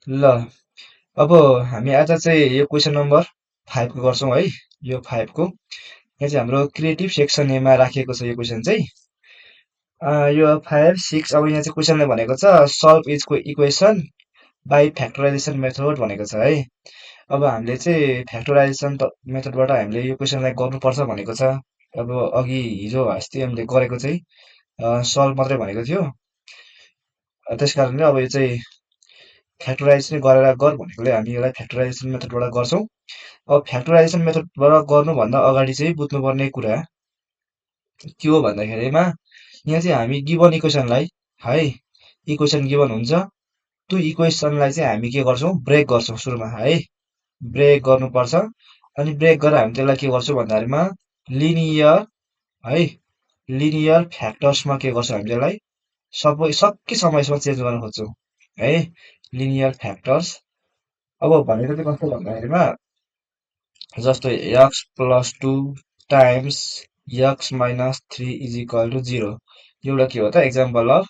ल अब हामी आज चाहिँ यो क्वेसन नम्बर 5 को गर्छौं है। यो 5 को यहाँ चाहिँ हाम्रो क्रिएटिभ सेक्सन ए मा राखिएको छ यो क्वेसन चाहिँ। यो 5, 6 अब यहाँ चाहिँ क्वेसनले भनेको छ solve each equation by factorisation method भनेको छ है। अब हामीले चाहिँ फ्याक्टराइजेसन मेथडबाट हामीले यो क्वेसनलाई गर्नुपर्छ भनेको छ। अब अघि हिजो अस्ति हामीले गरेको चाहिँ सल्भ मात्रै भनेको थियो। त्यसकारणले अब यो चाहिँ फ्याक्टराइज नै गरेर गर भनेकोले हामी यसलाई फ्याक्टराइजेसन मेथडबाट गर्छौं। अब फ्याक्टराइजेसन मेथडबाट गर्नुभन्दा अगाडि चाहिँ बुझ्नुपर्ने कुरा के हो भन्दाखेरिमा यहाँ चाहिँ हामी गिभन इक्वेसनलाई है, इक्वेसन गिभन हुन्छ, त्यो इक्वेसनलाई चाहिँ हामी के गर्छौं ब्रेक गर्छौं सुरुमा है, ब्रेक गर्नुपर्छ। अनि ब्रेक गरेर हामी त्यसलाई के गर्छौं भन्दाखेरिमा लिनियर है, लिनियर फ्याक्टर्समा के गर्छौं हामी त्यसलाई सकेसम्म यसमा चेन्ज गर्न खोज्छौं है, लिनियर फ्याक्टर्स। अब भनेको चाहिँ कस्तो भन्दाखेरिमा जस्तो x plus 2 times x minus 3 is equal to 0 एउटा के हो त एक्जाम्पल अफ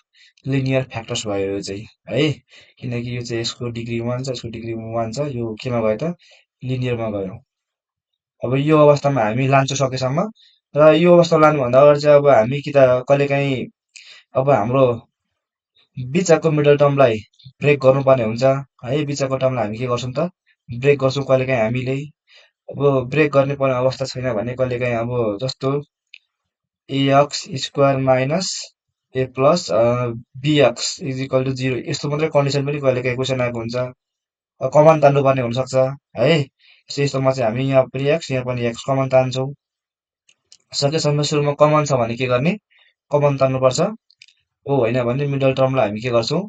लिनियर फ्याक्टर्स भयो यो चाहिँ है। किनकि यो चाहिँ यसको डिग्री 1 छ, यसको डिग्री 1 छ, यो केमा गयो त लिनियरमा गयो। अब यो अवस्थामा हामी लान्छौं सकेसम्म। र यो अवस्था लानुभन्दा अगाडि चाहिँ अब हामी कि त कहिलेकाहीँ अब हाम्रो बिचको मिडल टर्मलाई ब्रेक गर्नुपर्ने हुन्छ है। बिचको टर्मलाई हामी के गर्छौं त ब्रेक गर्छौं कहिलेकाहीँ हामीले। अब ब्रेक गर्ने पर्ने अवस्था छैन भने कहिलेकाहीँ अब जस्तो ax square minus a plus bx is equal to 0 यस्तो मात्रै कन्डिसन पनि कहिलेकाहीँ क्वेसन आएको हुन्छ। कमन तान्नुपर्ने हुनसक्छ है। यस्तोमा चाहिँ हामी यहाँ पनि x यहाँ पनि x कमन तान्छौं। सकेसम्म सुरुमा कमन छ भने के गर्ने कमन तान्नुपर्छ। हो होइन भने मिडल टर्मलाई हामी के गर्छौं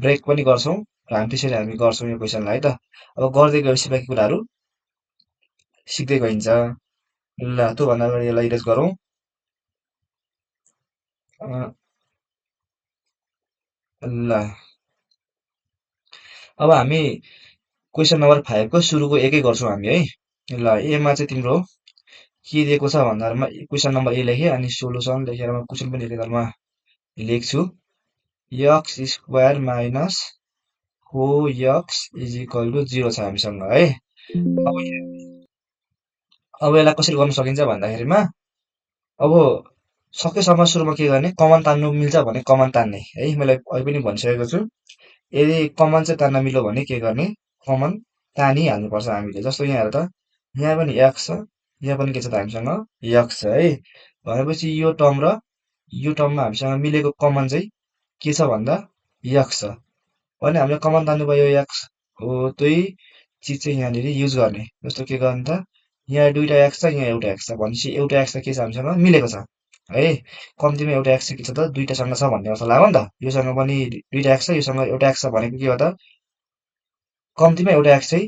ब्रेक पनि गर्छौं। र हामी त्यसरी हामी गर्छौं यो क्वेसनलाई है त। अब गर्दै गएपछि बाँकी कुराहरू सिक्दै गइन्छ। ल त्योभन्दा अगाडि यसलाई इरेज गरौँ। ल अब हामी क्वेसन नम्बर 5 को सुरुको एकै गर्छौं हामी है। ल एमा चाहिँ तिम्रो के दिएको छ भन्दामा क्वेसन नम्बर ए लेखे अनि सोलुसन लेखेर म क्वेसन पनि लेखेर लेख्छु x square minus 4x is equal to 0 छ हामीसँग है। अब यसलाई कसरी गर्न सकिन्छ भन्दाखेरिमा अब सकेसम्म सुरुमा के गर्ने कमन तान्नु मिल्छ भने कमन तान्ने है। मैले अहिले पनि भनिसकेको छु। यदि कमन चाहिँ तान्न मिल्यो भने के गर्ने कमन तानिहाल्नुपर्छ हामीले। जस्तो यहाँ हेर त यहाँ पनि x छ, यहाँ पनि के छ त हामीसँग x छ है। भनेपछि यो टर्म र यो टर्ममा हामीसँग मिलेको कमन चाहिँ के छ भन्दा x छ भने हामीले कमन तान्नु भयो x हो। त्यही चिज चाहिँ यहाँनिर युज गर्ने। जस्तो के गर्ने त यहाँ दुईटा x छ, यहाँ एउटा x छ भनेपछि एउटा x त के छ हामीसँग मिलेको छ है। कम्तीमा एउटा x के छ त दुईटासँग छ भन्ने अर्थ लाग्यो नि त। योसँग पनि दुईटा x छ, योसँग एउटा x छ भनेको के हो त कम्तीमा एउटा x चाहिँ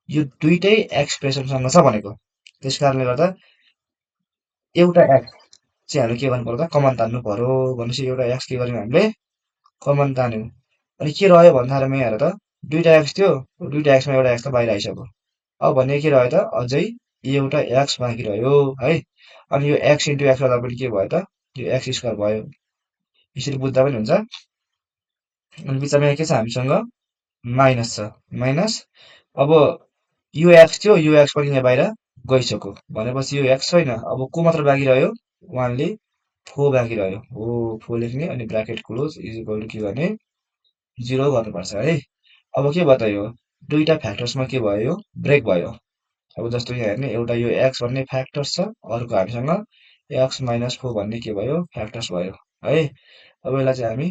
यो दुईटै एक्सप्रेसनसँग छ भनेको। त्यसकारणले गर्दा एउटा x चाहिँ हामीले के गर्नु पर्यो त कमन तान्नु पर्यो। भनेपछि एउटा x के गर्यौं हामीले कमन तान्यौं। अनि के रह्यो भन्दाखेरिमा यहाँ हेर त दुईटा x थियो, दुईटा x मा एउटा x त बाहिर आइसक्यो। अब भने के रह्यो त अझै एउटा x बाँकी रह्यो है। अनि यो x इन्टु x गर्दा पनि के भयो त यो x स्क्वायर भयो। यसरी बुझ्दा पनि हुन्छ। अनि बिचमा यहाँ के छ हामीसँग माइनस छ, माइनस। अब यो x थियो, यो x पनि यहाँ बाहिर गइसक्यो भनेपछि यो x छैन। अब को मात्र बाँकी रह्यो वानले 4 बाँकी रह्यो हो। 4 लेख्ने अनि bracket close is equal to के गर्ने 0 गर्नुपर्छ है। अब के भयो त यो दुईटा फ्याक्टर्समा के भयो यो ब्रेक भयो। अब जस्तो यहाँ हेर्ने एउटा यो x भन्ने फ्याक्टर्स छ, अर्को हामीसँग x माइनस 4 भन्ने के भयो फ्याक्टर्स भयो है। अब यसलाई चाहिँ हामी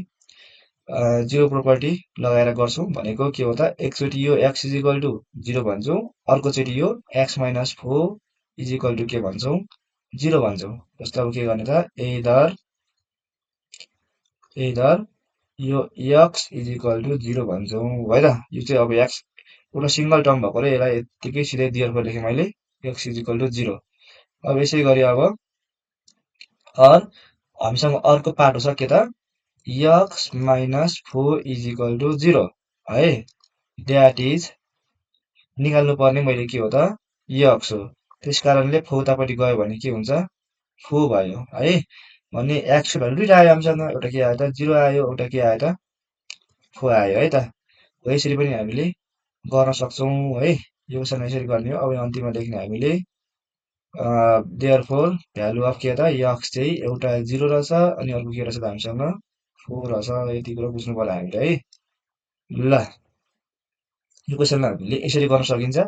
जिरो प्रोपर्टी लगाएर गर्छौं। भनेको के हो त एकचोटि यो x इज इक्वल टु 0 भन्छौं, अर्कोचोटि यो x minus 4 is equal to के भन्छौं 0 भन्छौं। जस्तो अब के गर्ने त एदर यो x इज इक्वल टु 0 भन्छौं है त। यो चाहिँ अब x एउटा सिंगल टर्म भएकोले यसलाई यतिकै सिधै दिएर लेखेँ मैले x इज इक्वल टु 0। अब यसै गरी अब हामीसँग अर्को पार्ट छ के त x minus 4 is equal to 0 है। द्याट इज निकाल्नु पर्ने मैले के हो त x हो। त्यसकारणले 4 उतापट्टि गयो भने के हुन्छ 4 भयो है। भने x को भ्यालु दुईटा आयो हामीसँग, एउटा के आयो त 0 आयो, एउटा के आयो त 4 आयो है त। हो यसरी पनि हामीले गर्न सक्छौँ है। यो क्वेसन यसरी गर्ने हो। अब अन्तिममा लेख्ने हामीले देयरफोर भ्यालु अफ के त यक्स चाहिँ एउटा 0 रहेछ अनि अर्को के रहेछ त हामीसँग 4 रहेछ। यति कुरा बुझ्नु पर्यो हामीले है। ल यो क्वेसनलाई हामीले यसरी गर्न सकिन्छ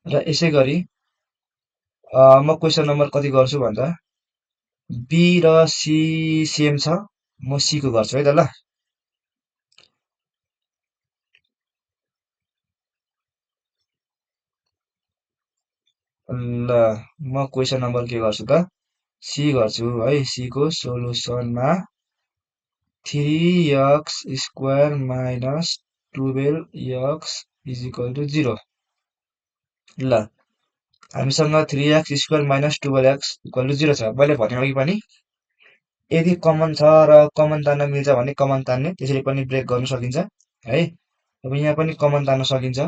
र यसै गरी म क्वेसन नम्बर कति गर्छु भन्दा बी र सी सेम छ, म सी को गर्छु है त। ल ल म क्वेसन नम्बर के गर्छु त सी गर्छु है। सी को सोलुसनमा 3x² minus 12x is equal to 0। ल हामीसँग 3x² minus 12x equal to 0 छ। मैले भने अघि पनि यदि कमन छ र कमन तान्न मिल्छ भने कमन तान्ने, त्यसरी पनि ब्रेक गर्न सकिन्छ है। अब यहाँ पनि कमन तान्न सकिन्छ।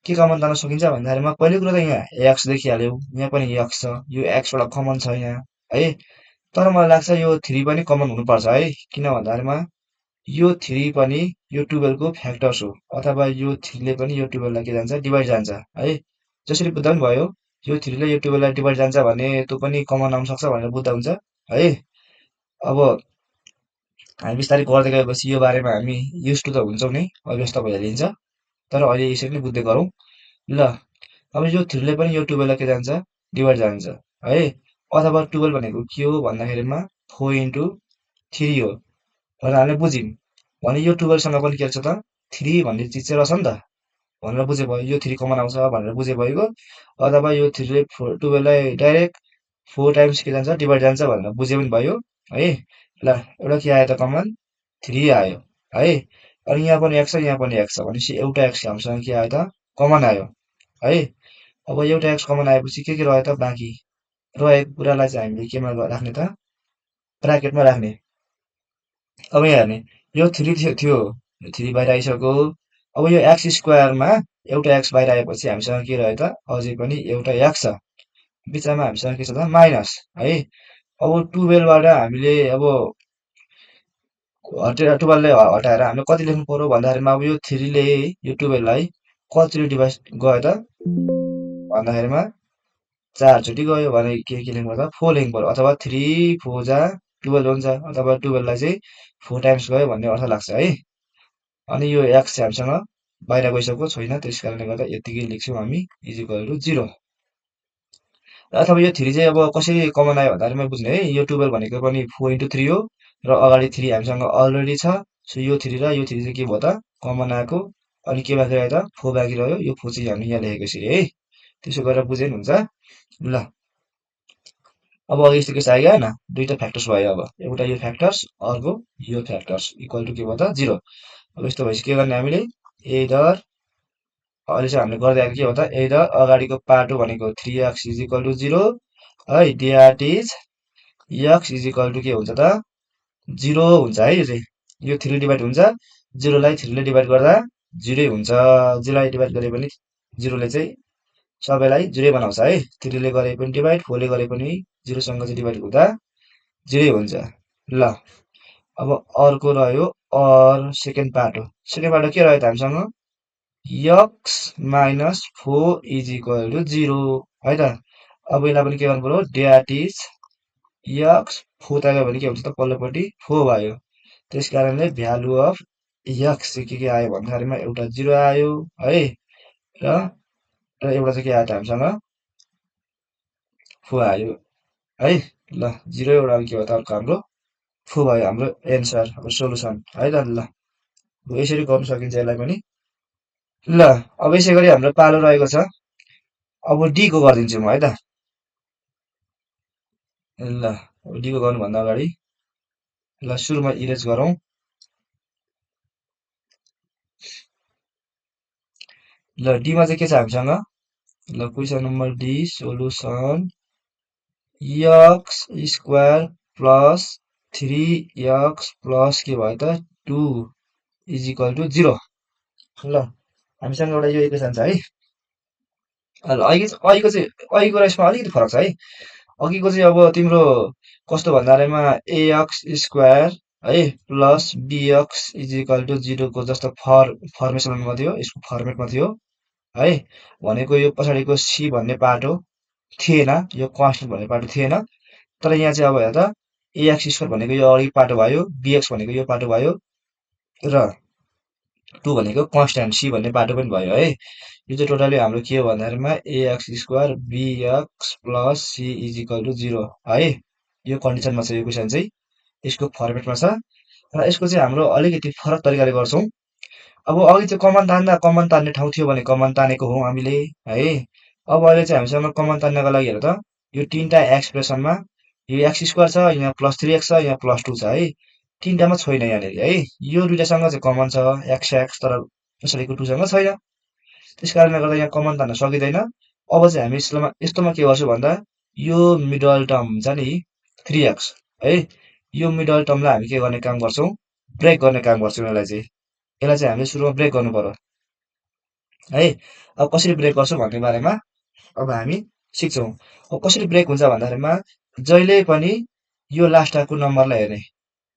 के कमन तान्न सकिन्छ भन्दाखेरिमा पहिलो कुरो त यहाँ x देखिहाल्यौ, यहाँ पनि x छ, यो x बाट कमन छ यहाँ है। तर मलाई लाग्छ यो 3 पनि कमन हुनुपर्छ है। किन भन्दाखेरिमा यो 3 पनि यो 12 को फ्याक्टर्स हो, अथवा यो 3 ले पनि यो 12 लाई के जान्छ डिभाइड जान्छ है। जसरी बुझ्दा पनि भयो, यो 3 ले यो 12 लाई डिभाइड जान्छ भने त्यो पनि कमन आउन सक्छ भनेर बुझ्दा हुन्छ है। अब हामी बिस्तारै गर्दै गएपछि यो बारेमा हामी युज टु त हुन्छौँ नै, अभ्यस्त भइहालिन्छ। तर अहिले यसरी नै बुझ्दै गरौँ। ल अब यो 3 ले पनि यो 12 लाई के जान्छ डिभाइड जान्छ है। अथवा 12 भनेको के हो भन्दाखेरिमा 4 इन्टु 3 हो भनेर हामीले बुझ्यौँ भने यो 12 सँग पनि के छ त 3 भन्ने चिज चाहिँ रहेछ नि त भनेर बुझे भयो। यो 3 कमन आउँछ भनेर बुझे भइगयो। अथवा यो 3 ले 12 लाई डाइरेक्ट 4 टाइम्स के जान्छ डिभाइड जान्छ भनेर बुझे पनि भयो है। ल एउटा के आयो त कमन 3 आयो है। अनि यहाँ पनि x छ, यहाँ पनि x छ भनेपछि एउटा x हामीसँग के आयो त कमन आयो है। अब एउटा x कमन आएपछि के रह्यो त बाँकी रहेको कुरालाई चाहिँ हामीले केमा राख्ने त ब्राकेटमा राख्ने। अब यहाँ हेर्ने यो 3 थियो, यो 3 बाहिर आइसक्यो। अब यो x² मा एउटा x बाहिर आएपछि हामीसँग के रह्यो त अझै पनि एउटा x छ, बिचमा हामीसँग के छ त माइनस है। अब 12 बाट हामीले अब 12 ले हटाएर हामीले कति लेख्नु पर्यो भन्दाखेरिमा अब यो 3 ले यो 12 लाई कतिचोटि डिभाइड गयो त भन्दाखेरिमा 4 चोटि गयो भने के लेख्नु पर्यो त 4 लेख्नु पर्यो। अथवा 3 4 जा 12 हुन्छ, अथवा 12 लाई चाहिँ 4 टाइम्स गयो भन्ने अर्थ लाग्छ है। अनि यो x चाहिँ हामीसँग बाहिर गइसक्यो छैन, त्यस कारणले गर्दा यतिकै लेख्छौँ हामी इज इक्वल टु 0। अथवा यो 3 चाहिँ अब कसरी कमन आयो भन्दाखेरिमा बुझ्ने है। यो 12 भनेको पनि 4 इन्टु 3 हो र अगाडि 3 हामीसँग अलरेडी छ। सो यो 3 र यो 3 चाहिँ के भयो त कमन आएको। अनि के बाँकी रह्यो त 4 बाँकी रह्यो। यो 4 चाहिँ हामी यहाँ लेखेको यसरी है। त्यसो गरेर बुझे नि हुन्छ। ल अब अघि यस्तो केस आयो होइन, दुईटा फ्याक्टर्स भयो। अब एउटा यो फ्याक्टर्स, अर्को यो फ्याक्टर्स इक्वल टु के भयो त 0। अब यस्तो भएपछि के गर्ने हामीले एदर अहिले चाहिँ हामीले गर्दै आएको के हो त एदर अगाडिको पाटो भनेको 3x इज इक्वल टु 0 है, that is x is equal to के हुन्छ त 0 हुन्छ है। यो चाहिँ यो 3 डिभाइड हुन्छ, 0 लाई 3 ले डिभाइड गर्दा 0 हुन्छ। 0 लाई डिभाइड गरे पनि 0 ले चाहिँ सबैलाई 0 बनाउँछ है। 3 ले गरे पनि डिभाइड, 4 ले गरे पनि 0 सँग चाहिँ डिभाइड हुँदा 0 हुन्छ। ल अब अर्को रह्यो अर सेकेन्ड पार्ट हो। सेकेन्ड पार्ट के रह्यो त हामीसँग x minus 4 is equal to 0 है त। अब यसलाई पनि के गर्नु पर्यो द्याट इज x 4 ता गयो भने के हुन्छ त पल्लोपट्टि 4 भयो। त्यस कारणले भ्यालु अफ x चाहिँ के आयो भन्दाखेरिमा एउटा 0 आयो है। र एउटा चाहिँ के आयो त हामीसँग 4 आयो है। ल 0 एउटा के भयो त अर्को हाम्रो 4 भयो हाम्रो एन्सर, हाम्रो सोलुसन है त। ल यसरी गर्न सकिन्छ यसलाई पनि। ल अब यसै गरी हाम्रो पालो रहेको छ अब डी को गरिदिन्छु म है त। ल डी को गर्नुभन्दा अगाडि ल सुरुमा इरेज गरौँ। ल डीमा चाहिँ के छ हामीसँग ल question number D solution x² plus 3x plus के भयो त 2 इज इक्वल टु 0। ल हामीसँग एउटा यो इक्वेसन छ है। अघिको र यसमा अलिकति फरक छ है। अघिको चाहिँ अब तिम्रो कस्तो भन्दाखेरिमा ax² है plus bx is equal to 0 को जस्तो फर्मेसनमा थियो, यसको फर्मेटमा थियो है। भनेको यो पछाडिको c भन्ने पार्ट हो, थिएन, यो कन्स्टेन्ट भन्ने पार्ट थिएन। तर यहाँ चाहिँ अब हेर त ax स्क्वायर भनेको यो अगाडि पार्ट भयो, bx भनेको यो पार्ट भयो र 2 भनेको कन्स्टेन्ट c भन्ने पार्ट पनि भयो है। यो चाहिँ टोटली हाम्रो के हो भन्दाखेरिमा ax square bx plus c is equal to 0 है। यो कन्डिसनमा छ यो क्वेसन चाहिँ, यसको फर्मेटमा छ र यसको चाहिँ हाम्रो अलिकति फरक तरिकाले गर्छौं। अब अघि चाहिँ कमन तान्ने ठाउँ थियो भने कमन तानेको हौं हामीले है। अब अहिले चाहिँ हामीसँग कमन तान्नको लागि हेर त यो तीनटा एक्सप्रेसनमा यो एक्स स्क्वायर छ, यहाँ प्लस 3x छ, यहाँ प्लस 2 छ है। तीनटामा छैन यहाँनिर है। यो दुइटासँग चाहिँ कमन छ x तर पछाडिको 2 सँग छैन। त्यस कारणले गर्दा यहाँ कमन तान्न सकिँदैन। अब चाहिँ हामी यस्तोमा के गर्छौं भन्दा यो मिडल टर्म हुन्छ नि 3x है, यो मिडल टर्मलाई हामी के गर्ने काम गर्छौं, ब्रेक गर्ने काम गर्छौं यसलाई चाहिँ। यसलाई चाहिँ हामीले सुरुमा ब्रेक गर्नु पर्यो है। अब कसरी ब्रेक गर्छौं भन्ने बारेमा अब हामी सिक्छौं। अब कसरी ब्रेक हुन्छ भन्दाखेरिमा जहिले पनि यो लास्टको नम्बरलाई हेर्ने,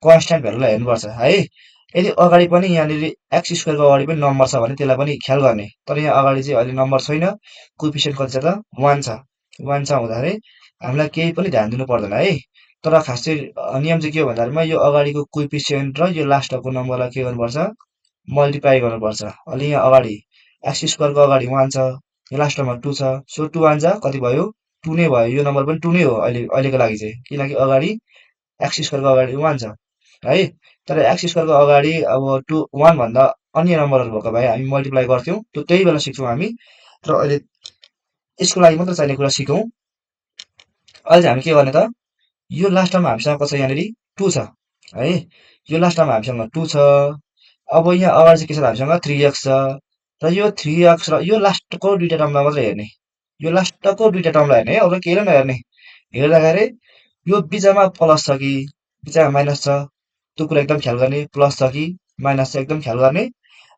कन्स्टेन्ट भेल्युलाई हेर्नुपर्छ है। यदि अगाडि पनि यहाँनिर एक्स स्क्वायरको अगाडि पनि नम्बर छ भने त्यसलाई पनि ख्याल गर्ने। तर यहाँ अगाडि चाहिँ अहिले नम्बर छैन, कोइफिसिएन्ट कति छ त 1 छ। 1 छ हुँदाखेरि हामीलाई केही पनि ध्यान दिनु पर्दैन है। तर खास चाहिँ नियम चाहिँ के हो भन्दाखेरिमा यो अगाडिको कोइफिसिएन्ट र यो लास्टको नम्बरलाई के गर्नुपर्छ, मल्टिप्लाई गर्नुपर्छ। अहिले यहाँ अगाडि एक्स स्क्वायरको अगाडि 1 छ, यहाँ लास्टमा 2 छ, सो 2 1 जा कति भयो 2 नै भयो। यो नम्बर पनि 2 नै हो अहिलेको लागि चाहिँ, किनकि अगाडि एक्स स्क्वायरको अगाडि 1 छ है। तर एक्स स्क्वायरको अगाडि अब 1 भन्दा अन्य नम्बरहरू भएको भए हामी मल्टिप्लाई गर्थ्यौं, त्यही बेला सिक्छौं हामी। र अहिले यसको लागि मात्र चाहिने कुरा सिकौं। अहिले चाहिँ हामी के गर्ने त, यो लास्ट टर्म हामीसँग कति छ यहाँनिर 2 छ है। यो लास्ट टर्म हामीसँग 2 छ। अब यहाँ अगाडि चाहिँ के छ हामीसँग 3x छ र यो 3x र यो लास्टको दुईटा टर्मलाई मात्रै हेर्ने, यो लास्टको दुईटा टर्मलाई हेर्ने है, अरू केही नहेर्ने। हेर्दाखेरि यो बिचमा प्लस छ कि बिचमा माइनस छ त्यो कुरा एकदम ख्याल गर्ने, प्लस छ कि माइनस छ एकदम ख्याल गर्ने।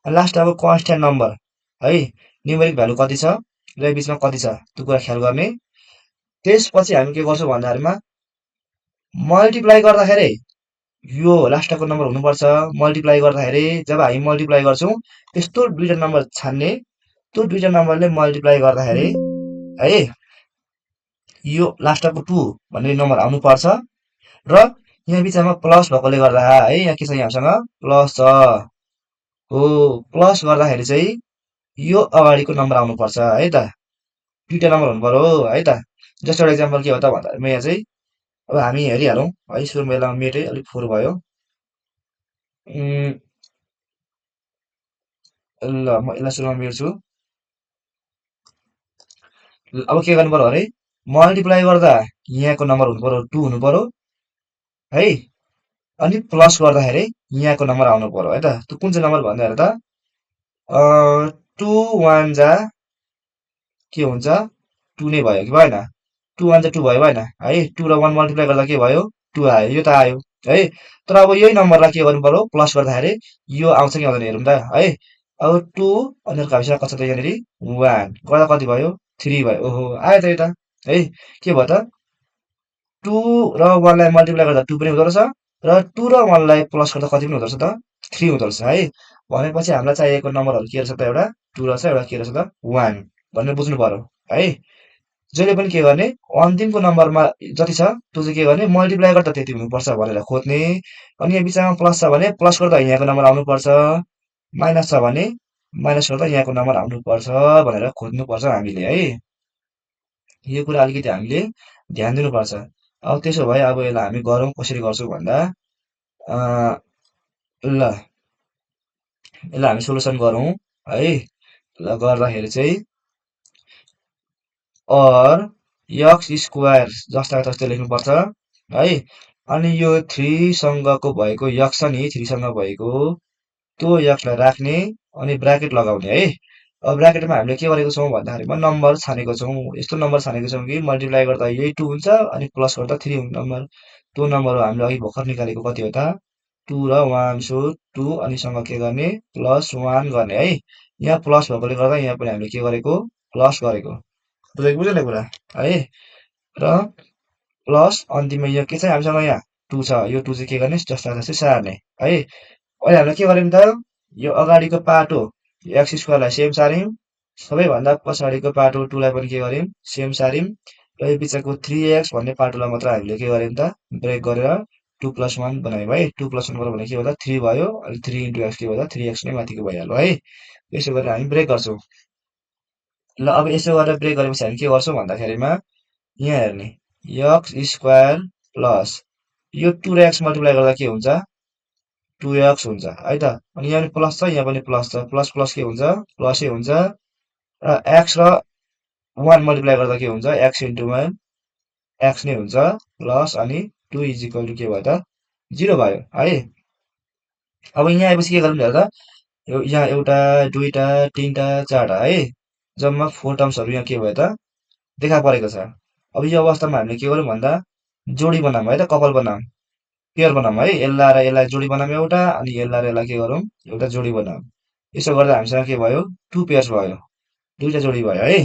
लास्ट अब कन्स्टेन्ट नम्बर है, न्युमेरिक भ्यालु कति छ र यो बिचमा कति छ त्यो कुरा ख्याल गर्ने। त्यसपछि हामी के गर्छौं भन्दाखेरिमा मल्टिप्लाई गर्दाखेरि यो लास्टको नम्बर हुनुपर्छ। मल्टिप्लाई गर्दाखेरि जब हामी मल्टिप्लाई गर्छौं त्यस्तो दुईटा नम्बर छान्ने, त्यो दुईटा नम्बरले मल्टिप्लाई गर्दाखेरि है यो लास्टको 2 भन्ने नम्बर आउनुपर्छ र यहाँ बिचमा प्लस भएकोले गर्दा है, यहाँ के छ हामीसँग प्लस छ हो। प्लस गर्दाखेरि चाहिँ यो अगाडिको नम्बर आउनुपर्छ है त, दुईटा नम्बर हुनु पर्यो है त। जस्ट एउटा इक्जाम्पल के हो त भन्दा यहाँ चाहिँ अब हामी हेरिहालौं है। सुरुमा बेलामा मेटै अलिक फोहोर भयो। ल म यसलाई सुरुमा मेट्छु। अब के गर्नु पर्यो अरे मल्टिप्लाई गर्दा यहाँको नम्बर हुनु पर्यो 2 हुनु पर्यो है। अनि प्लस गर्दाखेरि यहाँको नम्बर आउनु पर्यो है त। त्यो कुन चाहिँ नम्बर भन्दा हेर त 2 1 जा के हुन्छ 2 नै भयो कि भएन, 2 1 जा 2 भयो भएन है। 2 र 1 मल्टिप्लाई गर्दा के भयो 2 आयो, यो त आयो है। तर अब यही नम्बरलाई के गर्नु पर्यो प्लस गर्दाखेरि यो आउँछ कि आउँदैन हेरौँ त है। अब 2 अनि अर्को हामीसँग कति छ त यहाँनिर 1 गर्दा कति भयो 3 भयो। ओहो आयो त यो त है। के भयो त 2 र 1 लाई मल्टिप्लाई गर्दा 2 पनि हुँदो रहेछ र 2 र 1 लाई प्लस गर्दा कति पनि हुँदो रहेछ त 3 हुँदो रहेछ है। भनेपछि हामीलाई चाहिएको नम्बरहरू के रहेछ त एउटा 2 रहेछ, एउटा के रहेछ त 1 भनेर बुझ्नु पर्यो है। जहिले पनि के गर्ने अन्तिमको नम्बरमा जति छ त्यो चाहिँ के गर्ने मल्टिप्लाई गर्दा त्यति हुनुपर्छ भनेर खोज्ने। अनि यहाँ बिचमा प्लस छ भने प्लस गर्दा यहाँको नम्बर आउनुपर्छ, माइनस छ भने माइनस गर्दा यहाँको नम्बर आउनुपर्छ भनेर खोज्नुपर्छ हामीले है। यो कुरा अलिकति हामीले ध्यान दिनुपर्छ। अब त्यसो भए अब यसलाई हामी गरौँ, कसरी गर्छौँ भन्दा ल यसलाई हामी सोलुसन गरौँ है। ल गर्दाखेरि चाहिँ और एक्स स्क्वायर जस्ताको तस्तै लेख्नुपर्छ है। अनि यो 3 सँगको भएको एक्स छ नि 3 सँग भएको त्यो एक्सलाई राख्ने अनि ब्राकेट लगाउने है। अब ब्राकेटमा हामीले के गरेको छौँ भन्दाखेरिमा नम्बर छानेको छौँ। यस्तो नम्बर छानेको छौँ कि मल्टिप्लाई गर्दा यही 2 हुन्छ अनि प्लस गर्दा 3 हुन्छ नम्बर। त्यो नम्बर हो हामीले अघि भर्खर निकालेको कति हो त 2 र 1 सो 2 अनि सँग के गर्ने प्लस 1 गर्ने है। यहाँ प्लस भएकोले गर्दा यहाँ पनि हामीले के गरेको प्लस गरेको, बुझेको कुरा है। र प्लस अन्तिममा यो के छ हामीसँग यहाँ 2 छ यो 2 चाहिँ के गर्ने जस्ता जस्तै सार्ने है। अहिले हामीले के गर्यौं त यो अगाडिको पाटो x स्क्वायरलाई सेम सार्यौं सबैभन्दा पछाडिको पाटो 2 लाई पनि के गर्यौं सेम सार्यौं र यो बिचको 3x भन्ने पाटोलाई मात्र हामीले के गर्यौं त ब्रेक गरेर 2 + 1 बनायौं है 2 + 1 भने के हो त 3 भयो अनि 3 * x के हो त 3x नै माथिको भइहाल्यो है। यसो गरेर हामी ब्रेक गर्छौं। ल अब यसो गरेर ब्रेक गरेपछि हामी के गर्छौं भन्दाखेरिमा यहाँ हेर्ने x स्क्वायर प्लस यो 2 र x मल्टिप्लाई गर्दा के हुन्छ 2x हुन्छ है त। अनि यहाँ पनि प्लस छ यहाँ पनि प्लस छ प्लस प्लस के हुन्छ प्लसै हुन्छ र x र 1 मल्टिप्लाई गर्दा के हुन्छ x * 1 x नै हुन्छ प्लस अनि 2 = के भयो त 0 भयो है। अब यहाँ आएपछि के गरौँ त यहाँ एउटा दुईटा तीनटा चारटा है जम्मा 4 टर्म्सहरु यहाँ के भयो त देखा परेको छ। अब यो अवस्थामा हामीले के गरौँ भन्दा जोडी बनाऊँ है त कपल बनाऊँ पेयर बनाऊँ है यसलाई र यसलाई जोडी बनाऊँ एउटा अनि यसलाई र यसलाई के गरौँ एउटा जोडी बनाऊँ। यसो गर्दा हामीसँग के भयो 2 पेयर्स भयो दुईटा जोडी भयो है।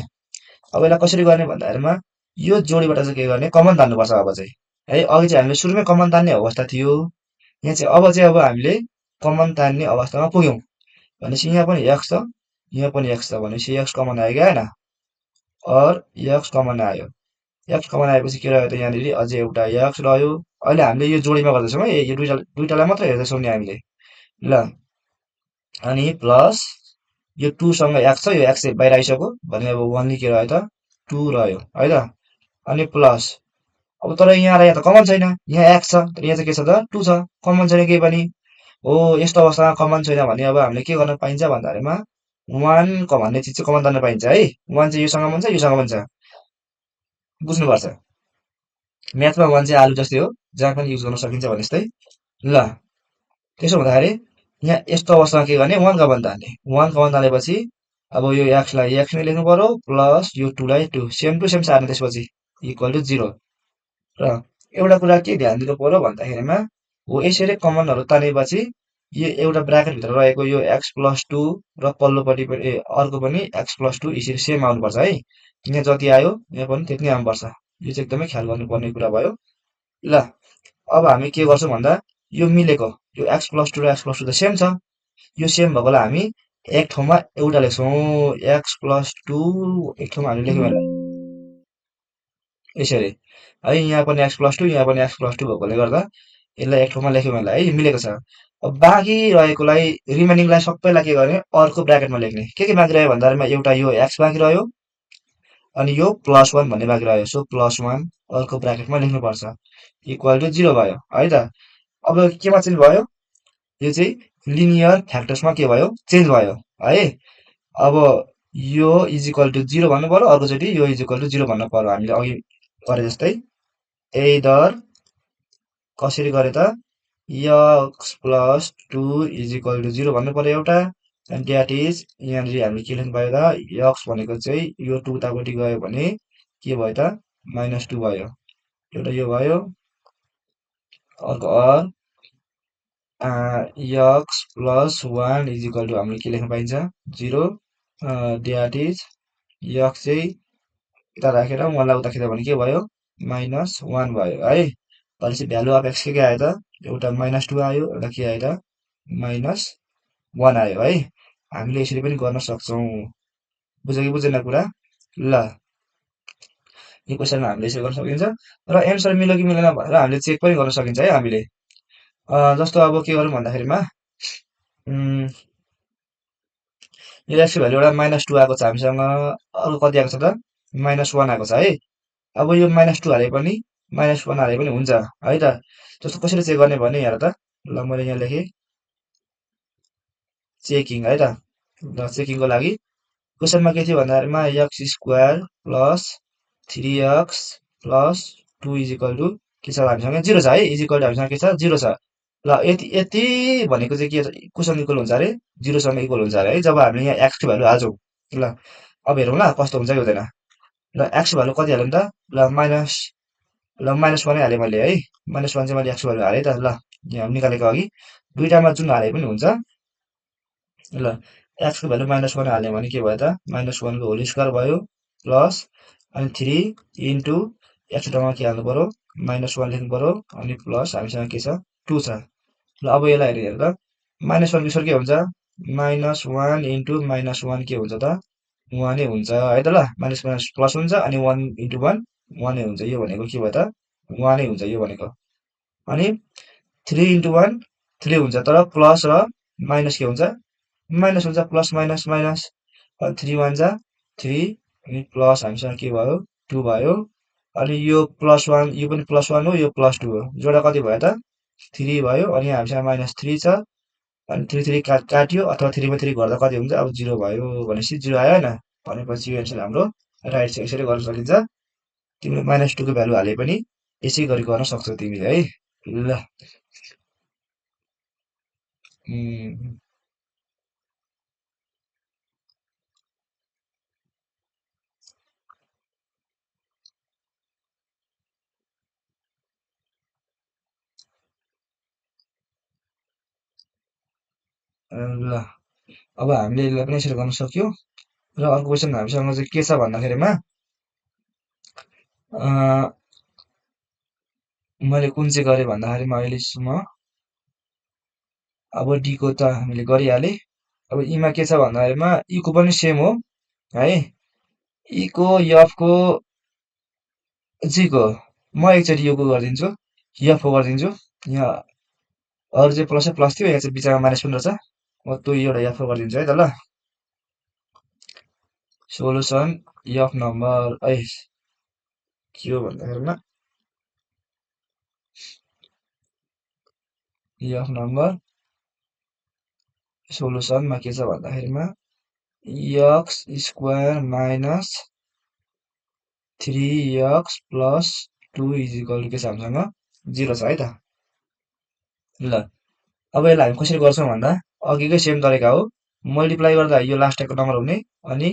अब यसलाई कसरी गर्ने भन्दाखेरिमा यो जोडीबाट चाहिँ के गर्ने कमन तान्नुपर्छ अब चाहिँ है। अघि चाहिँ हामीले सुरुमै कमन तान्ने अवस्था थियो यहाँ चाहिँ अब हामीले कमन तान्ने अवस्थामा पुग्यौं भनेपछि यहाँ पनि x छ यहाँ पनि x छ भनेपछि x कमन आयो कि आएन और x कमन आयो x कमन आएपछि के रह्यो त यहाँनिर अझै एउटा x रह्यो। अहिले हामीले यो जोडीमा गर्दैछौँ है यो दुईटालाई मात्र हेर्दैछौँ नि हामीले ल अनि प्लस यो 2 सँग x छ यो x चाहिँ बाहिर आइसक्यो भने अब 1 ले के रह्यो त 2 रह्यो है त अनि प्लस अब तर यहाँ र यहाँ त कमन छैन यहाँ x छ तर यहाँ चाहिँ के छ त 2 छ कमन छैन केही पनि हो। यस्तो अवस्थामा कमन छैन भने अब हामीले के गर्न पाइन्छ भन्दाखेरिमा 1 भन्ने चिज चाहिँ कमन तान्न पाइन्छ है 1 चाहिँ योसँग बन्छ योसँग बन्छ बुझ्नुपर्छ। म्याथमा 1 चाहिँ आलु जस्तै हो जहाँ पनि युज गर्न सकिन्छ भने जस्तै ल त्यसो हुँदाखेरि यहाँ यस्तो अवस्थामा के गर्ने 1 कमन तान्ने 1 कमन तानेपछि अब यो x लाई x नै लेख्नु पर्यो प्लस यो 2 लाई 2 सेम टु सेम सार्ने त्यसपछि = 0 र एउटा कुरा के ध्यान दिनु पर्यो भन्दाखेरिमा हो यसरी कमनहरु तानेपछि यो एउटा ब्राकेट भित्र रहेको यो x + 2 र पल्लोपट्टि पनि अर्को पनि x + 2 यसरी सेम आउनुपर्छ है। यहाँ जति आयो यहाँ पनि त्यति नै आउनुपर्छ यो चाहिँ एकदमै ख्याल गर्नुपर्ने कुरा भयो। ल अब हामी के गर्छौं भन्दा यो मिलेको यो x + 2 र x + 2 त सेम छ यो सेम भएकोलाई हामी एक ठाउँमा एउटा लेख्छौं x + 2 एक ठाउँमा हामीले लेख्यौं यसरी है यहाँ पनि x + 2 यहाँ पनि x + 2 भएकोले गर्दा यसलाई एक ठाउँमा लेख्यौं यसलाई है मिलेको छ। अब बाँकी रहेकोलाई रिमेनिङलाई सबैलाई के गर्ने अर्को ब्राकेटमा लेख्ने के बाँकी रह्यो भन्दामा एउटा यो x बाँकी रह्यो अनि यो +1 भन्ने बाँकी रह्यो सो +1 अर्को ब्राकेटमा लेख्नुपर्छ = 0 भयो है त। अब केमा चेन्ज भयो यो चाहिँ लिनियर फ्याक्टर्समा के भयो चेन्ज भयो है। अब यो = 0 भन्नु पर्यो अर्कोचोटि यो = 0 भन्नु पर्यो हामीले अघि गरे जस्तै एइदर कसरी गरे त x + 2 = 0 भन्नु पर्यो एउटा and that is यहाँनिर हामीले के लेख्नु पायो त x भनेको चाहिँ यो 2 उतापट्टि गयो भने के भयो त -2 भयो एउटा यो भयो अर्को और x + 1 = हामीले के लेख्न पाइन्छ 0 that is x चाहिँ यता राखेर 1 लाई उता खिच्दा भने के भयो -1 भयो है। भनेपछि भ्यालु अफ x के आयो त एउटा -2 आयो एउटा के आयो त -1 आयो है। हामीले यसरी पनि गर्न सक्छौं बुझ्यो कि बुझेन कुरा ल यो क्वेशनमा हामीले यसरी गर्न सकिन्छ र एन्सर मिल्यो कि मिलेन भनेर हामीले चेक पनि गर्न सकिन्छ है हामीले जस्तो अब के गरौँ भन्दाखेरिमा यो x को भ्यालु एउटा -2 आएको छ हामीसँग अर्को कति आएको छ त -1 आएको छ है। अब यो -2 हाले पनि -1 हाले पनि हुन्छ है त। जस्तो कसरी चेक गर्ने भने हेर त ल मैले यहाँ लेखे चेकिङ है त ल चेकिङको लागि क्वेशनमा के थियो भन्दाखेरिमा x² + 3x + 2 = के छ हामीसँग 0 छ है = हामीसँग के छ 0 छ। ल यति भनेको चाहिँ के कुसँग इक्वल हुन्छ अरे 0 सँग इक्वल हुन्छ अरे है जब हामीले यहाँ x को भ्यालु हाल्छौं। ल अब हेरौँ ल कस्तो हुन्छ कि हुँदैन ल x को भ्यालु कति हाल्यौं त ल -1 नै हाले मैले है -1 चाहिँ मैले x को भ्यालु हाले त ल यहाँ निकालेको अघि दुईटामा जुन हाले पनि हुन्छ। ल x को भ्यालु -1 हाल्ने भने के भयो त -1 को होल स्क्वायर भयो प्लस अनि 3 * एक्स ठाउँमा के हाल्नु पर्यो -1 लेख्नु पर्यो अनि प्लस हामीसँग के छ 2 छ। ल अब यसलाई हेर त -1 बिस्वर के हुन्छ -1 इन्टु -1 के हुन्छ त 1 नै हुन्छ है त। ल माइनस माइनस प्लस हुन्छ अनि 1 इन्टु 1 1 नै हुन्छ। यो भनेको के भयो त 1 नै हुन्छ यो भनेको। अनि 3 इन्टु 1 3 हुन्छ तर प्लस र माइनस के हुन्छ माइनस हुन्छ प्लस माइनस माइनस। अनि 3 1 जा 3 अनि प्लस हामीसँग के भयो 2 भयो। अनि यो +1 यो पनि +1 हो यो +2 हो। जोडा कति भयो त 3 भयो अनि हामीसँग -3 छ। अनि 3 3 काट्यो अथवा 3 मा 3 घट्दा कति हुन्छ अब 0 भयो भनेपछि 0 आयो हैन। भनेपछि यो एन्सर हाम्रो राइट छ। यसरी गर्न सकिन्छ। तिमीले -2 को भ्यालु हाले पनि यसै गरी गर्न सक्छौ तिमीले है। ल उम्, ल अब हामीले यसलाई पनि यसरी गर्न सक्यो। र अर्को क्वेसन हामीसँग चाहिँ के छ भन्दाखेरिमा मैले कुन चाहिँ गरेँ भन्दाखेरिमा अहिलेसम्म अब डी को त हामीले गरिहाले। अब ई मा के छ भन्दाखेरिमा ई को पनि सेम हो है। ई को एफ को जी को म एकचोटि यो को गरिदिन्छु एफ को गरिदिन्छु। यहाँ अरू चाहिँ प्लस थियो यहाँ चाहिँ बिचमा माइनस पनि रहेछ। म त्यो एउटा एफ को गरिदिन्छु है त। ल सोलुसन एफ नम्बर के हो भन्दाखेरिमा एफ नम्बर सोलुसनमा के छ भन्दाखेरिमा x square minus 3x plus 2 is equal to के छ हामीसँग 0 छ है त। ल अब यसलाई हामी कसरी गर्छौँ भन्दा अघिकै सेम तरिका हो। मल्टिप्लाई गर्दा यो लास्टको नम्बर हुने अनि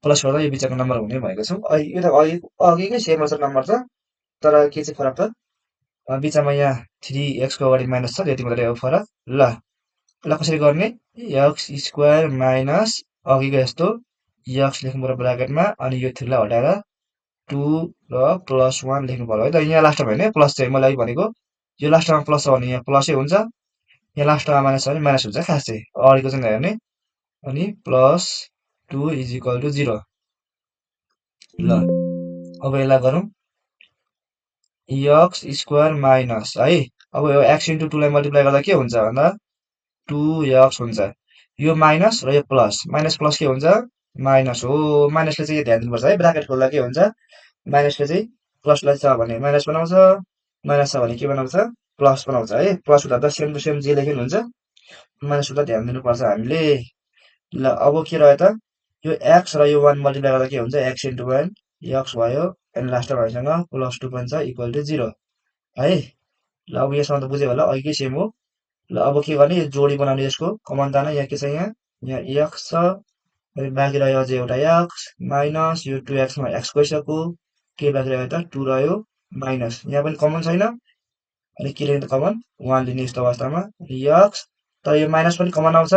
प्लस गर्दा यो बिचको नम्बर हुने भनेको छौँ। यो त अघिकै सेम नम्बर छ तर के चाहिँ फरक छ बिचमा यहाँ 3x को अगाडि माइनस छ त्यति मात्रै हो फरक। ल ल कसरी गर्ने एक्स स्क्वायर माइनस अघिको जस्तो एक्स लेख्नु पर्यो ब्राकेटमा अनि यो 3 लाई हटाएर 2 र +1 लेख्नु पर्यो है त। यहाँ लास्टमा होइन प्लस चाहिँ मैले अघि भनेको यो लास्टमा प्लस छ भने यहाँ प्लसै हुन्छ यहाँ लास्टमा माइनस छ भने माइनस हुन्छ खास चाहिँ अगाडिको चाहिँ नहेर्ने। अनि +2 इज इक्वल टु 0। ल अब यसलाई गरौँ एक्स स्क्वायर माइनस है। अब यो एक्स इन्टु 2 लाई मल्टिप्लाई गर्दा के हुन्छ भन्दा 2x हुन्छ। यो माइनस र यो प्लस माइनस प्लस के हुन्छ माइनस हो। माइनसले चाहिँ ध्यान दिनुपर्छ है ब्राकेट खोल्दा के हुन्छ माइनसले चाहिँ प्लसलाई छ भने माइनस बनाउँछ माइनस छ भने के बनाउँछ प्लस बनाउँछ है। प्लस हुँदा त सेम टु सेम जे लेख्नु हुन्छ माइनस हुँदा ध्यान दिनुपर्छ हामीले। ल अब के रह्यो त यो एक्स र यो 1 मल्टिप्लाई गर्दा के हुन्छ एक्स इन्टु 1 एक्स भयो अनि लास्टमा हामीसँग +2 पनि छ इक्वल टु 0 है। ल अब यसमा त बुझ्यो होला अघिकै सेम हो। ल अब के गर्ने यो जोडी बनाउने यसको कमन ताना यहाँ के छ यहाँ एक्स छ अनि बाँकी रह्यो अझै एउटा एक्स माइनस यो 2x मा एक्स गइसक्यो के बाँकी रह्यो त 2 रह्यो माइनस यहाँ पनि कमन छैन अनि के लिने त कमन 1 लिने यस्तो अवस्थामा एक्स तर यो माइनस पनि कमन आउँछ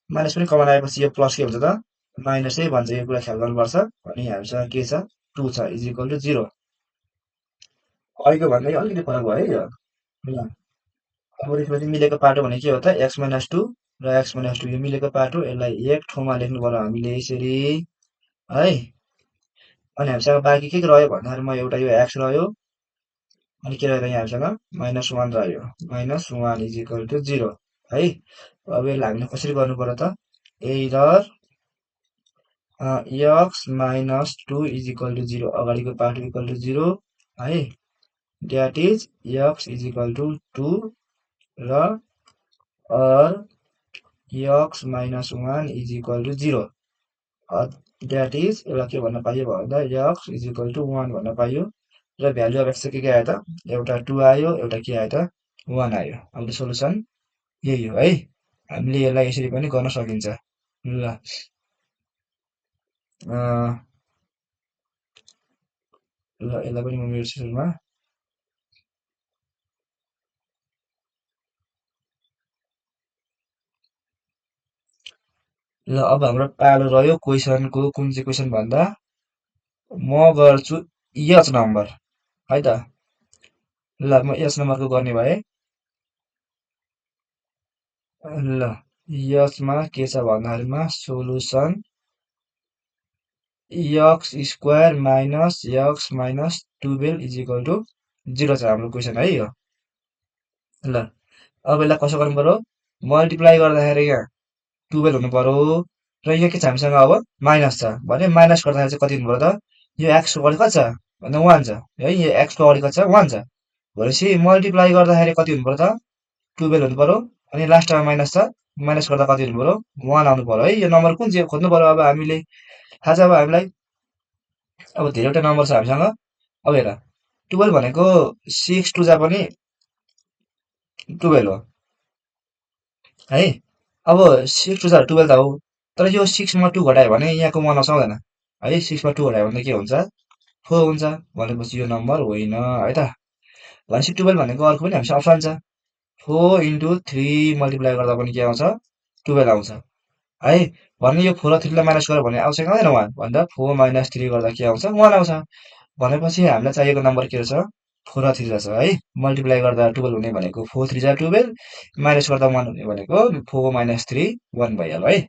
माइनस पनि कमन आएपछि यो प्लस के हुन्छ त माइनसै भन्छ। यो कुरा ख्याल गर्नुपर्छ। अनि हामीसँग के छ 2 छ इज इक्वल टु 0। अघिको भन्दा अलिकति फरक भयो है यो। ल अब त्यसपछि मिलेको पाटो भने के हो त x - 2 र x - 2 यो मिलेको पाटो यसलाई एक ठाउँमा लेख्नु पर्यो हामीले यसरी है। अनि हामीसँग बाँकी के रह्यो भन्दाखेरिमा एउटा यो x रह्यो अनि के रह्यो त यहाँ हामीसँग -1 रह्यो -1 इज इक्वल टु 0 है। अब यसलाई हामीले कसरी गर्नु पर्यो त एरर x - 2 इज इक्वल टु 0 अगाडिको पार्ट इक्वल टु 0 है that is x is equal to 2 र or x - 1 is equal to 0 that is एउटा के भन्न पाइयो भन्दा x इज इक्वल टु 1 भन्न पाइयो। र भ्यालु अफ x चाहिँ के आयो त एउटा 2 आयो एउटा के आयो त 1 आयो। हाम्रो सोलुसन यही हो है। हामीले यसलाई यसरी पनि गर्न सकिन्छ। ल ल यसलाई पनि म मेट्छु सुरुमा। ल अब हाम्रो पालो रह्यो क्वेसनको कुन चाहिँ क्वेसन भन्दा म गर्छु एच नम्बर है त। ल म यस नम्बरको गर्ने भए ल यसमा के छ भन्दाखेरिमा solution x square minus x minus 12 is equal to 0 छ हाम्रो क्वेसन है यो। ल अब यसलाई कसो गर्नु पर्यो मल्टिप्लाई गर्दाखेरि यहाँ 12 हुनु पर्यो र यहाँ के छ हामीसँग अब माइनस छ भने माइनस गर्दाखेरि चाहिँ कति हुनु पर्यो त यो x को अगाडि कति छ भन्दा 1 छ है यो x को अगाडि कति छ 1 छ भनेपछि मल्टिप्लाई गर्दाखेरि कति हुनु पर्यो त 12 हुनु पर्यो अनि लास्टमा माइनस छ माइनस गर्दा कति हुनु पर्यो 1 आउनु पर्यो है यो नम्बर कुन चाहिँ खोज्नु पर्यो अब हामीले थाहा छ अब हामीलाई अब धेरैवटा नम्बर छ हामीसँग अब हेर 12 भनेको 6 टु जा पनि 12 हो है अब 6 टु जा 12 त हो तर यो 6 मा 2 घटायो भने यहाँको 1 आउँछ आउँदैन है 6 मा 2 घटायो भने के हुन्छ 4 हुन्छ भनेपछि यो नम्बर होइन है त भनेपछि 12 भनेको अर्को पनि हामीसँग अप्सन छ 4 इन्टु 3 मल्टिप्लाई गर्दा पनि के आउँछ 12 आउँछ है भने यो 4 र 3 लाई माइनस गर्यो भने आउँछ कि आउँदैन 1 भन्दा 4 माइनस 3 गर्दा के आउँछ 1 आउँछ भनेपछि हामीलाई चाहिएको नम्बर के रहेछ 4 र 3 रहेछ है मल्टिप्लाई गर्दा 12 हुने भनेको 4 3 जा 12 माइनस गर्दा 1 हुने भनेको 4 माइनस 3 1 भइहाल्यो है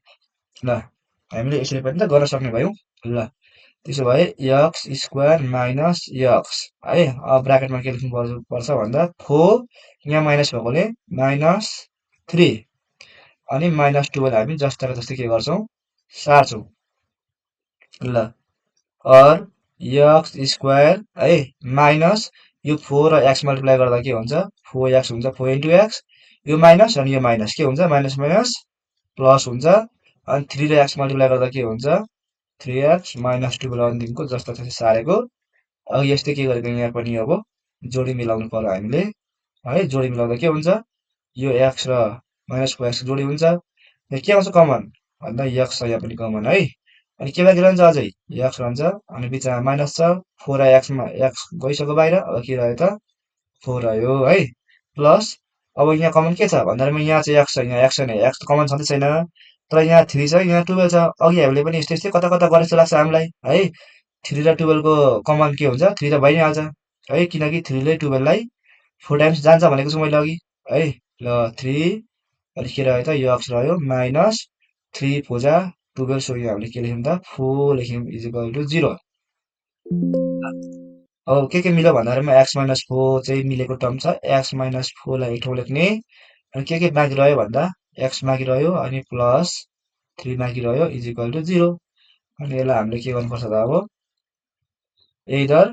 ल हामीले यसरी पनि त गर्न सक्ने भयौं ल त्यसो भए एक्स स्क्वायर माइनस एक्स है अब ब्राकेटमा के लेख्नु पर्छ भन्दा 4 यहाँ माइनस भएकोले माइनस 3 अनि माइनस 12 हामी जस्ताको जस्तै के गर्छौं सार्छौं ल और एक्स स्क्वायर है माइनस यो 4 र x मल्टिप्लाई गर्दा के हुन्छ 4x हुन्छ 4 इन्टु x यो माइनस अनि यो माइनस के हुन्छ माइनस माइनस प्लस हुन्छ अनि 3 र x मल्टिप्लाई गर्दा के हुन्छ 3x माइनस 12 अन्तिमको जस्तो जस्तै सारेको अब यस्तै के गरेको यहाँ पनि अब जोडी मिलाउनु पर्यो हामीले है जोडी मिलाउँदा के हुन्छ यो x र माइनस 4x जोडी हुन्छ र के आउँछ कमन भन्दा x छ यहाँ पनि कमन है अनि के बाँकी रहन्छ अझै x रहन्छ अनि बिचमा माइनस छ 4 र x मा x गइसक्यो बाहिर अब के रह्यो त 4 रह्यो है प्लस अब यहाँ कमन के छ भन्दामा यहाँ चाहिँ x छ यहाँ x छैन x त कमन छँदै छैन तर यहाँ 3 छ यहाँ 12 छ अघि हामीले पनि यस्तै यस्तै कता कता गरे जस्तो लाग्छ हामीलाई है 3 र 12 को कमन के हुन्छ 3 त भइ नै हाल्छ है किनकि 3 ले 12 लाई 4 टाइम्स जान्छ भनेको छु मैले अघि है ल 3 अनि के रह्यो त यो x रह्यो माइनस 3 फोजा 12 सो यहाँ हामीले के लेख्यौं त 4 लेख्यौं इज इक्वल टु 0 अब के मिल्यो भन्दाखेरिमा x माइनस 4 चाहिँ मिलेको टर्म छ x माइनस 4 लाई एक ठाउँ लेख्ने अनि के बाँकी रह्यो भन्दा x बाँकी रह्यो अनि प्लस 3 बाँकी रह्यो इज इक्वल टु 0 अनि यसलाई हामीले के गर्नुपर्छ त अब either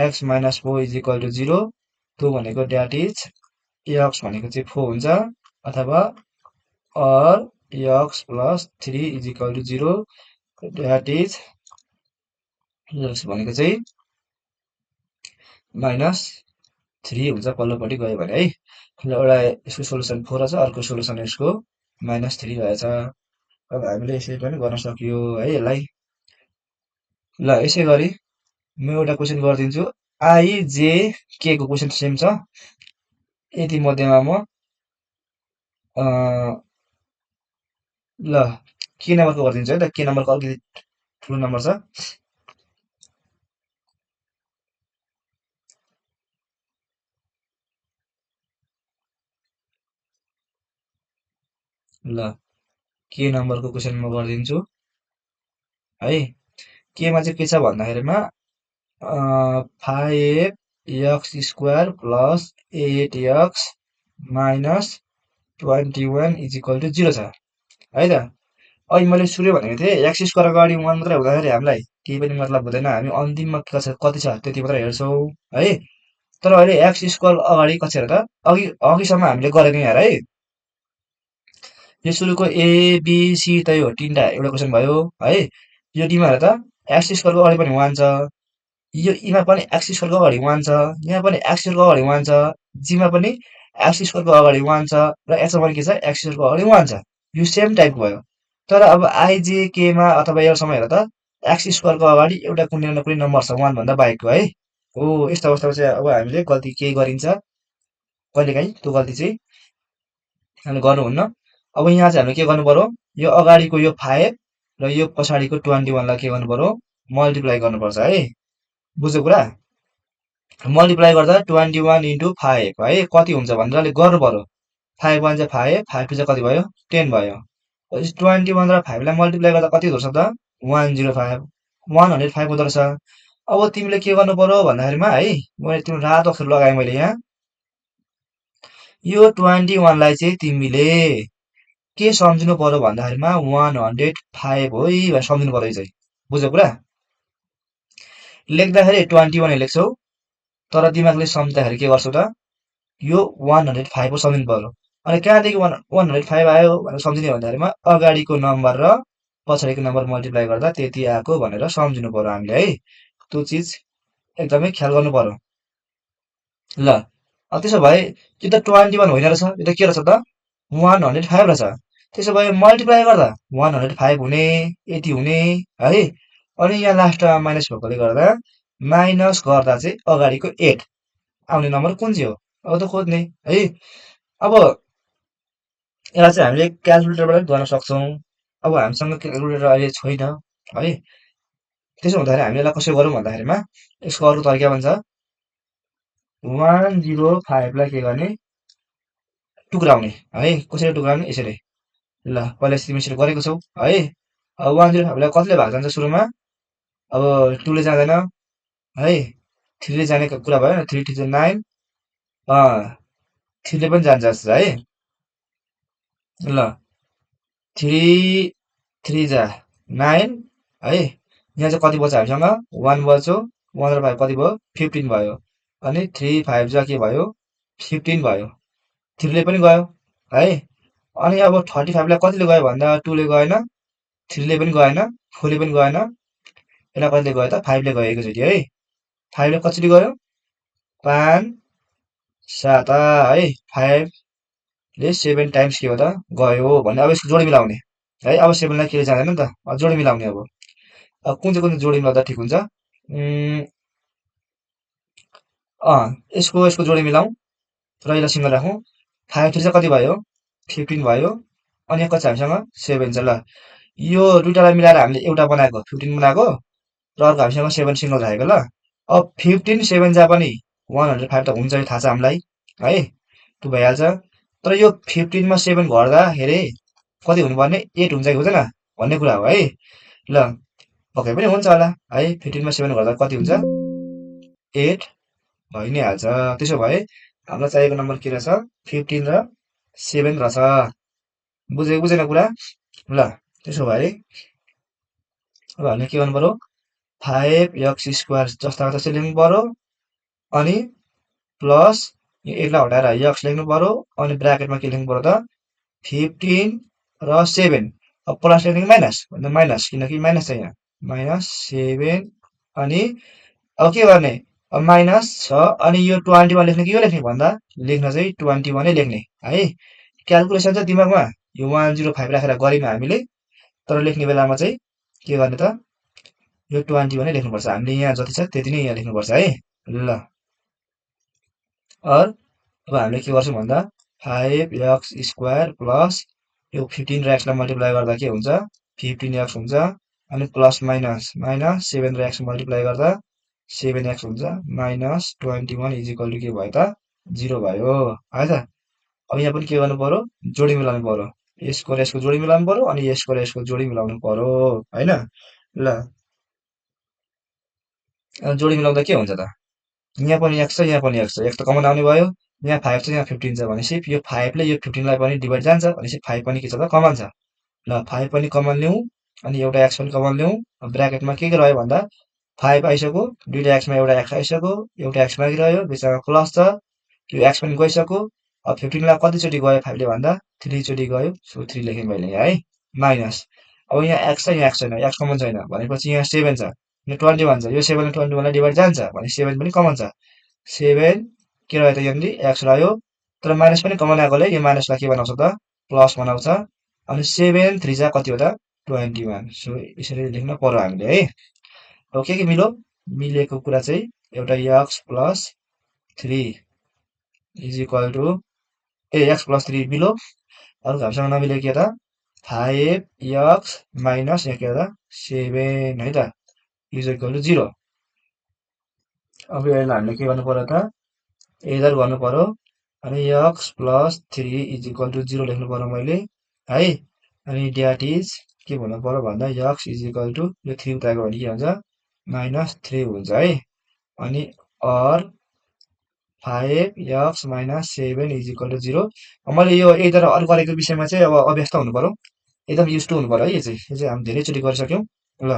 x minus 4 is equal to 0 त्यो भनेको द्याट इज x भनेको चाहिँ 4 हुन्छ अथवा or x plus 3 is equal to 0 that is x भनेको चाहिँ माइनस 3 हुन्छ पल्लोपट्टि गयो भने है ल एउटा यसको सोलुसन 4 रहेछ अर्को सोलुसन यसको माइनस 3 रहेछ अब हामीले यसरी पनि गर्न सकियो है यसलाई ल यसै गरी म एउटा क्वेशन गरिदिन्छु आई जे के को क्वेशन सेम छ यति मध्येमा म ल के नम्बरको गरिदिन्छु है त के नम्बरको अलिकति ठुलो नम्बर छ ल के नम्बरको क्वेशन म गरिदिन्छु है केमा चाहिँ के छ भन्दाखेरिमा 5x square plus 8x minus 21 is equal to 0 छ है त अहिले मैले सुरु भनेको थिएँ एक्स स्क्वायर अगाडि 1 मात्रै हुँदाखेरि हामीलाई केही पनि मतलब हुँदैन हामी अन्तिममा कति छ त्यति मात्रै हेर्छौँ है तर अहिले एक्स स्क्वायर अगाडि कति छ त अघिसम्म हामीले गरेको यहाँ है यो सुरुको एबिसी त यो तीनटा एउटा क्वेसन भयो है यो डीमा हेर त एक्स स्क्वायरको अगाडि पनि 1 छ यो इमा पनि एक्स स्क्वायरको अगाडि 1 छ यहाँ पनि एक्स स्क्वायरको अगाडि 1 छ जीमा पनि एक्स स्क्वायरको अगाडि 1 छ र यसमा पनि के छ एक्स स्क्वायरको अगाडि 1 छ यो सेम टाइपको भयो तर अब आइजेकेमा अथवा यसमा हेर त एक्स स्क्वायरको अगाडि एउटा कुनै न कुनै नम्बर छ 1 भन्दा बाहेकको है हो यस्तो अवस्थामा चाहिँ अब हामीले गल्ती केही गरिन्छ कहिलेकाहीँ त्यो गल्ती चाहिँ हामीले गर्नुहुन्न अब यहाँ चाहिँ हामीले के गर्नु पर्यो यो अगाडिको यो 5 र यो पछाडिको 21 लाई के गर्नु पर्यो मल्टिप्लाई गर्नुपर्छ है बुझ्यो कुरा मल्टिप्लाई गर्दा 21 इन्टु 5 है कति हुन्छ भनेर अलिक गर्नु पर्यो। 5 1 जा 5, 5 2 जा कति भयो 10 भयो। 21 र 5 लाई मल्टिप्लाई गर्दा कति हुँदो रहेछ त 105 105 हुँदो रहेछ। अब तिमीले के गर्नु पर्यो भन्दाखेरिमा है मैले तिम्रो रातो अक्षर लगाएँ मैले यहाँ। यो 21 लाई चाहिँ तिमीले के सम्झिनु पर्यो भन्दाखेरिमा 105 हो है भनेर सम्झिनु पर्यो चाहिँ। बुझ्यौ कुरा? लेख्दाखेरि 21 लेख्छौ तर दिमागले सम्झ्दाखेरि के गर्छौ त यो 105 हो सम्झिनु पर्यो। अनि कहाँदेखि 105 आयो भनेर सम्झिने भन्दाखेरिमा अगाडिको नम्बर र पछाडिको नम्बर मल्टिप्लाई गर्दा त्यति आएको भनेर सम्झिनु पर्यो हामीले है। त्यो चिज एकदमै ख्याल गर्नु पर्यो। ल त्यसो भए यो त 21 होइन रहेछ, यो त के रहेछ त 105 रहेछ। त्यसो भए मल्टिप्लाई गर्दा 105 हुने यति हुने है। अनि यहाँ लास्टमा माइनस भएकोले गर्दा माइनस गर्दा चाहिँ अगाडिको 8 आउने नम्बर कुन चाहिँ हो अब त खोज्ने है। अब यसलाई चाहिँ हामीले क्यालकुलेटरबाट गर्न सक्छौँ। अब हामीसँग क्यालकुलेटर अहिले छैन है। त्यसो हुँदाखेरि हामीले यसलाई कसरी गरौँ भन्दाखेरिमा यसको अर्को तरिका भन्छ 105 लाई के गर्ने टुक्राउने है। कसरी टुक्राउने यसरी। ल पहिला तिमी यसरी गरेको छौ है। अब 105 लाई कतिले भाग जान्छ सुरुमा अब 2 ले जाँदैन है। 3 ले जाने कुरा भयो 3 2 9 3 ले पनि जान्छ जस्तो है। ल 3 3 जा 9 है। यहाँ चाहिँ कति बच्यो हामीसँग 1 बच्यो 1 र 5 कति भयो 15 भयो। अनि 3 5 जा के भयो 15 भयो। 3 ले पनि गयो है। अनि अब 35 लाई कतिले गयो भन्दा 2 ले गएन 3 ले पनि गएन 4 ले पनि गएन। यसलाई कतिले गयो त 5 ले गयो एकैचोटि है। 5 ले कसरी गयो 5 7 है। 5 ले 7 टाइम्स के हो त गयो भन्ने। अब यसको जोडी मिलाउने है। अब 7 लाई के जाँदैन नि त जोडी मिलाउने। अब कुन चाहिँ जोडी मिलाउँदा ठिक हुन्छ यसको जोडी मिलाउँ र यसलाई सिङ्गल राखौँ। 5 3 चाहिँ कति भयो 15 भयो। अनि यहाँ कति छ हामीसँग 7 छ। ल यो दुईटालाई मिलाएर हामीले एउटा बनाएको 15 बनाएको र अर्को हामीसँग 7 सिङ्गल राखेको। ल अब 15 7 जा पनि 105 त हुन्छ थाहा छ हामीलाई है। त्यो भइहाल्छ। तर यो 15 मा 7 घट्दाखेरि कति हुनुपर्ने 8 हुन्छ कि हुँदैन भन्ने कुरा हो है। ल पक्कै पनि हुन्छ होला है। 15 मा 7 घट्दा कति हुन्छ 8 भइ नै हाल्छ। त्यसो भए हामीलाई चाहिएको नम्बर के रहेछ 15 र 7 रहेछ। बुझेन कुरा? ल त्यसो भए अब हामीले के गर्नु पर्यो 5x² जस्ताको त्यस्तै लेख्नु पर्यो। अनि प्लस यो 8 लाई हटाएर x लेख्नु पर्यो। अनि ब्राकेटमा के लेख्नु पर्यो त 15 र 7 अब प्लस लेख्ने कि माइनस भन्दा माइनस किनकि माइनस छ यहाँ -7 अनि अब के गर्ने अब माइनस छ। अनि यो 21 लेख्ने कि यो लेख्ने भन्दा लेख्न चाहिँ 21 नै लेख्ने है। क्यालकुलेसन चाहिँ दिमागमा यो 105 राखेर गरेन हामीले। तर लेख्ने बेलामा चाहिँ के गर्ने त यो 21 नै लेख्नुपर्छ। हामीले यहाँ जति छ त्यति नै यहाँ लेख्नुपर्छ है। ल अब हामीले के गर्छौँ भन्दा 5x² प्लस यो 15 र x लाई मल्टिप्लाई गर्दा के हुन्छ 15x हुन्छ। अनि प्लस माइनस 7 र x मल्टिप्लाई गर्दा 7x हुन्छ -21 इज इक्वल टु के भयो त 0 भयो है त। अब यहाँ पनि के गर्नु पर्यो जोडी मिलाउनु पर्यो। यसको र यसको जोडी मिलाउनु पर्यो अनि यसको र यसको जोडी मिलाउनु पर्यो हैन। ल जोडी मिलाउँदा के हुन्छ त यहाँ पनि x छ यहाँ पनि x छ। x त कमन आउने भयो। यहाँ 5 छ यहाँ 15 छ भनेपछि यो 5 ले यो 15 लाई पनि डिभाइड जान्छ भनेपछि 5 पनि के छ त कमन छ। ल 5 पनि कमन ल्याउँ अनि एउटा x पनि कमन ल्याउँ। ब्राकेटमा के रह्यो भन्दा 5 आइसक्यो दुईटा x मा एउटा x आइसक्यो एउटा x बाँकी रह्यो बिचमा प्लस छ यो x पनि गइसक्यो। अब 15 लाई कतिचोटि गयो 5 ले भन्दा 3 चोटि गयो सो 3 लेखेँ मैले यहाँ है। माइनस अब यहाँ x छ यहाँ x छैन x कमन छैन भनेपछि यहाँ 7 छ यहाँ 21 छ। यो 7 ले 21 लाई डिभाइड जान्छ भने 7 पनि कमन छ। 7 के रह्यो त यहाँनिर x रह्यो तर माइनस पनि कमन आएकोले यो माइनसलाई के बनाउँछ त प्लस बनाउँछ। अनि 7 3 जा कति हो त 21 सो यसरी लेख्न पर्यो हामीले है। अब के मिल्यो मिलेको कुरा चाहिँ एउटा x plus 3 is equal to x plus 3 मिल्यो। अर्को हामीसँग नमिलेको के त 5x माइनस यहाँ के हो त 7 है त इज इक्वल टु 0। अब यसलाई हामीले के गर्नु पर्यो त एडर गर्नु पर्यो अनि x plus 3 is equal to 0 लेख्नु पर्यो मैले है अनि द्याट इज के भन्नु पर्यो भन्दा x इज इक्वल टु यो 3 उता गयो भने के हुन्छ -3 हुन्छ है अनि or 5x minus 7 is equal to 0 मैले यो एडर अर गरेको विषयमा चाहिँ अब अभ्यस्त हुनु पर्यो एकदम युज टु हुनु पर्यो है यो चाहिँ हामी धेरैचोटि गरिसक्यौँ ल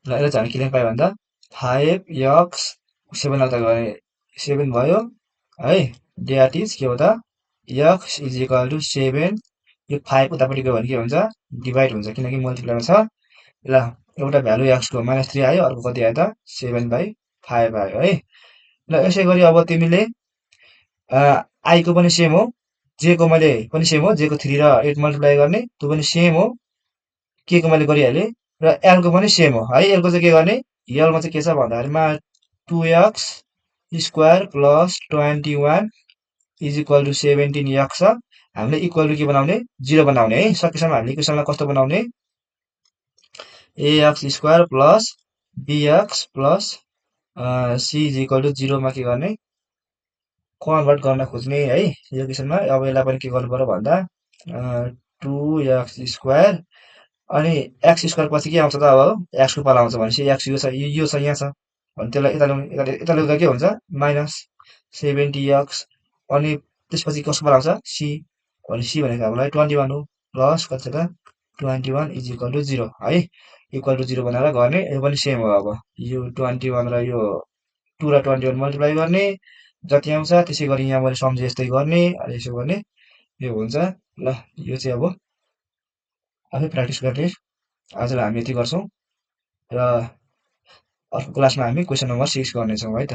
ल यसलाई चाहिँ हामी के लेख्न पायो भन्दा 5x 7 उता गए 7 भयो है द्याट इज के हो त x इज इक्वल टु 7 यो 5 उतापट्टि गयो भने के हुन्छ डिभाइड हुन्छ किनकि मल्टिप्लाईमा छ ल एउटा भ्यालु x को -3 आयो अर्को कति आयो त 7/5 आयो है ल यसै गरी अब तिमीले आई को पनि सेम हो जे को मैले पनि सेम हो जे को 3 र 8 मल्टिप्लाई गर्ने त्यो पनि सेम हो के को मैले गरिहालेँ र एल को पनि सेम हो है एल को चाहिँ के गर्ने एल मा चाहिँ के छ भन्दाखेरिमा 2x square plus 21 is equal to 17x छ हामीले इक्वल टु के बनाउने 0 बनाउने है सकेसम्म हामीले इक्वेसनलाई कस्तो बनाउने ax square plus bx plus c is equal to 0 मा के गर्ने कन्भर्ट गर्न खोज्ने है यो क्वेसनमा अब यसलाई पनि के गर्नु पर्यो भन्दा 2x स्क्वायर अनि x स्क्वायर पछि के आउँछ त अब x को पाला आउँछ भनेपछि x यो छ यहाँ छ भने त्यसलाई यता ल्याउँदा के हुन्छ -70x अनि त्यसपछि कसको पाला आउँछ c भने c भनेको हामीलाई 21 हो प्लस कति छ त 21 इज इक्वल टु 0 है इक्वल टु 0 बनाएर गर्ने यो पनि सेम हो अब यो 21 र यो 2 र 21 मल्टिप्लाई गर्ने जति आउँछ त्यसै गरी यहाँ मैले सम्झे जस्तै गर्ने अनि यसो गर्ने यो हुन्छ ल यो चाहिँ अब आफै प्र्याक्टिस गर्ने आजलाई हामी यति गर्छौं र अर्को क्लासमा हामी क्वेसन नम्बर 6 गर्नेछौं है त